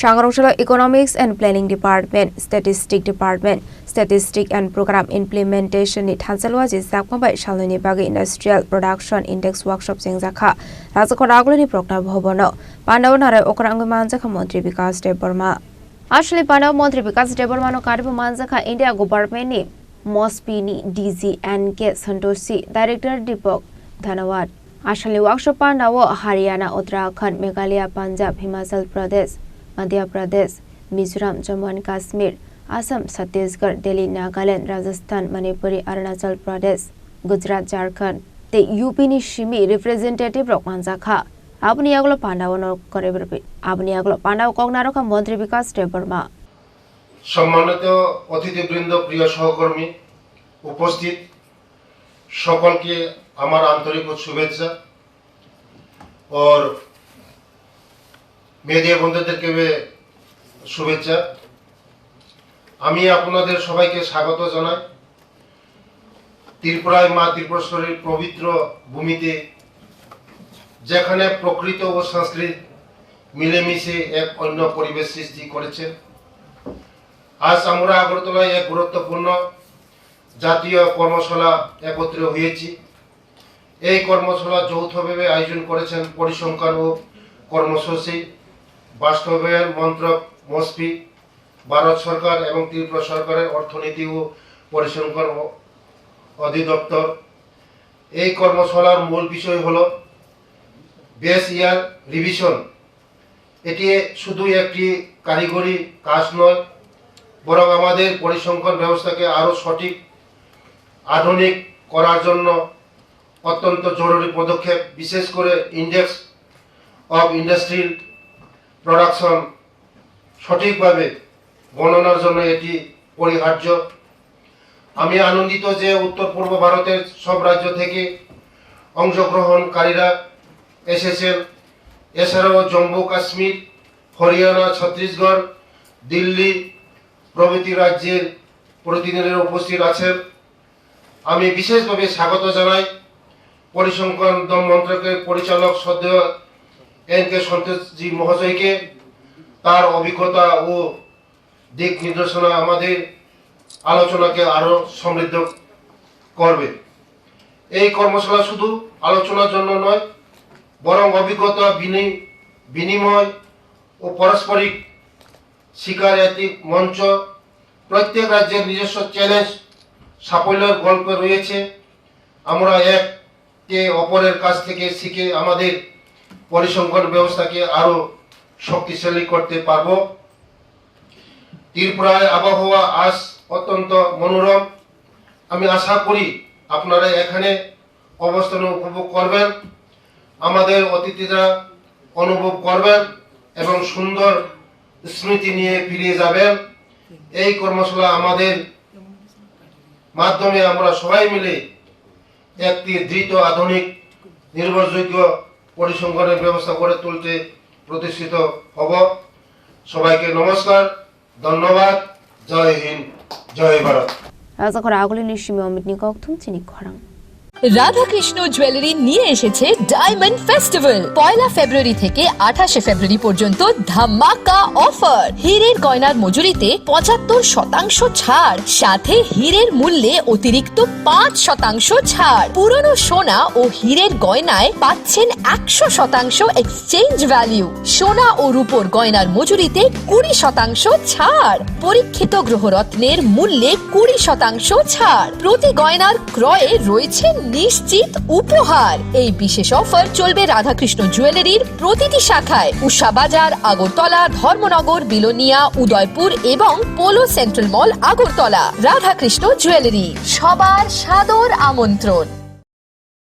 Shangarongshalo Economics and Planning Department, Statistics Department, Statistics and Program Implementation ni Thansalwa ji sakmabai Shaloni Bagi Industrial Production Index Workshop Jengjakha Rajakoragulani Program Bhobono Pandawnare Okrangwi Manjakha Montri Vikas Deborma Ashli Pandaw Montri Vikas Deborma no Karibu Manjakha India Government ni MOSPI ni DG NK Santoshi Director Deepak Dhanawad Ashli Workshop Pandaw Haryana Uttarakhand Meghalaya Punjab Himachal Pradesh Madhya Pradesh, Mizoram, Jammu and Kashmir, Assam, Chhattisgarh, Delhi, Nagaland, Rajasthan, Manipur, Arunachal Pradesh, Gujarat, Jharkhand. The UP ni Shimi representative Rokmanjakha. Apni aglo Pandaw করে বলবে আপনি aglo Pandaw কগনারকা মন্ত্রী বিকাশ দেববর্মা সম্মানিত অতিথিবৃন্দ প্রিয় সহকর্মী উপস্থিত সকলকে আমার আন্তরিক শুভেচ্ছা और মিডিয়া বন্ধুদেরকে শুভেচ্ছা আমি আপনাদের সবাইকে স্বাগত জানাই ত্রিপুরায় মা ত্রিপুরেশ্বরীর পবিত্র ভূমিতে যেখানে প্রকৃতি ও সংস্কৃতি মিলেমিশে এক অন্য পরিবেশ সৃষ্টি করেছে আজ আমরা আগরতলায় এক গুরুত্বপূর্ণ জাতীয় কর্মশালা একত্রিত হয়েছি এই কর্মশালা যৌথভাবে আয়োজন করেছেন পরিসংখ্যান ও কর্মসূচি বাস্তবায়ন মন্ত্রক মসপি ভারত সরকার এবং ত্রিপুরা সরকারের অর্থনীতি ও পরিসংখ্যান অধিদপ্তর এই কর্মশালার মূল বিষয় হলো বেস ইয়ার রিভিশন এটি শুধু একটি কারিগরি কাজ নয় বরং আমাদের পরিসংখ্যান ব্যবস্থাকে আরো সঠিক আধুনিক করার জন্য অত্যন্ত জরুরি পদক্ষেপ বিশেষ করে ইন্ডেক্স অফ ইন্ডাস্ট্রিয়াল প্রোডাকশন সঠিকভাবে গণনার জন্য এটি পরিহার্য আমি আনন্দিত যে উত্তর পূর্ব ভারতের সব রাজ্য থেকে অংশগ্রহণকারীরা এসেছেন এছাড়াও জম্মু কাশ্মীর হরিয়ানা ছত্তিশগড় দিল্লি প্রভৃতি রাজ্যের প্রতিনিধিরা উপস্থিত আছেন আমি বিশেষভাবে স্বাগত জানাই পরিসংখ্যান মন্ত্রকের পরিচালক সদ্য NK সন্তোষজি মহাশয়কে তার অভিজ্ঞতা ও দিক নির্দেশনা আমাদের আলোচনাকে আরো সমৃদ্ধ করবে এই কর্মশালা শুধু আলোচনার জন্য নয় বরং অভিজ্ঞতা বিনিময় ও পারস্পরিক স্বীকারোক্তির মঞ্চ প্রত্যেক রাজ্যের নিজস্ব চ্যালেঞ্জ সাফল্যের গল্প রয়েছে আমরা একে অপরের কাছ থেকে শিখে আমাদের পরিসংখ্যান ব্যবস্থাকে আরো শক্তিশালী করতে পারব ত্রিপুরায় আবহাওয়া আজ অত্যন্ত মনোরম আমি আশা করি আপনারা এখানে অবস্থান উপভোগ করবেন আমাদের অতিথিরা অনুভব করবেন এবং সুন্দর স্মৃতি নিয়ে ফিরে যাবেন এই কর্মশালা আমাদের মাধ্যমে আমরা সবাই মিলে একটি দ্রুত আধুনিক নির্ভরযোগ্য পরিসংখ্যানের ব্যবস্থা গড়ে তুলতে প্রতিষ্ঠিত হব সবাইকে নমস্কার ধন্যবাদ জয় হিন্দ জয় ভারত রাজাকরাগুলি নিশিমি অমিত নিকথুম চিনি খরাং রাধাকৃষ্ণ জুয়েলারি নিয়ে এসেছে ডায়মন্ড ফেস্টিভ্যাল 1 ফেব্রুয়ারি থেকে 28 ফেব্রুয়ারি পর্যন্ত ধামাকা অফার হীরের গয়নার মজুরিতে 75% ছাড় সাথে হীরের মূল্যে অতিরিক্ত 5% ছাড় পুরনো সোনা ও হীরের গয়নায় পাচ্ছেন 100% এক্সচেঞ্জ ভ্যালু সোনা ও রূপোর গয়নার মজুরিতে 20% ছাড় পরীক্ষিত গ্রহরত্নের মূল্যে 20% ছাড় প্রতি গয়নার ক্রয়ে রয়েছে নিশ্চিত উপহার এই বিশেষ অফার চলবে রাধাকৃষ্ণ জুয়েলারির প্রতিটি শাখায় উষা বাজার আগরতলা ধর্মনগর বিলোনিয়া উদয়পুর এবং পোলো সেন্ট্রাল মল আগরতলা রাধাকৃষ্ণ জুয়েলারি সবার সাদর আমন্ত্রণ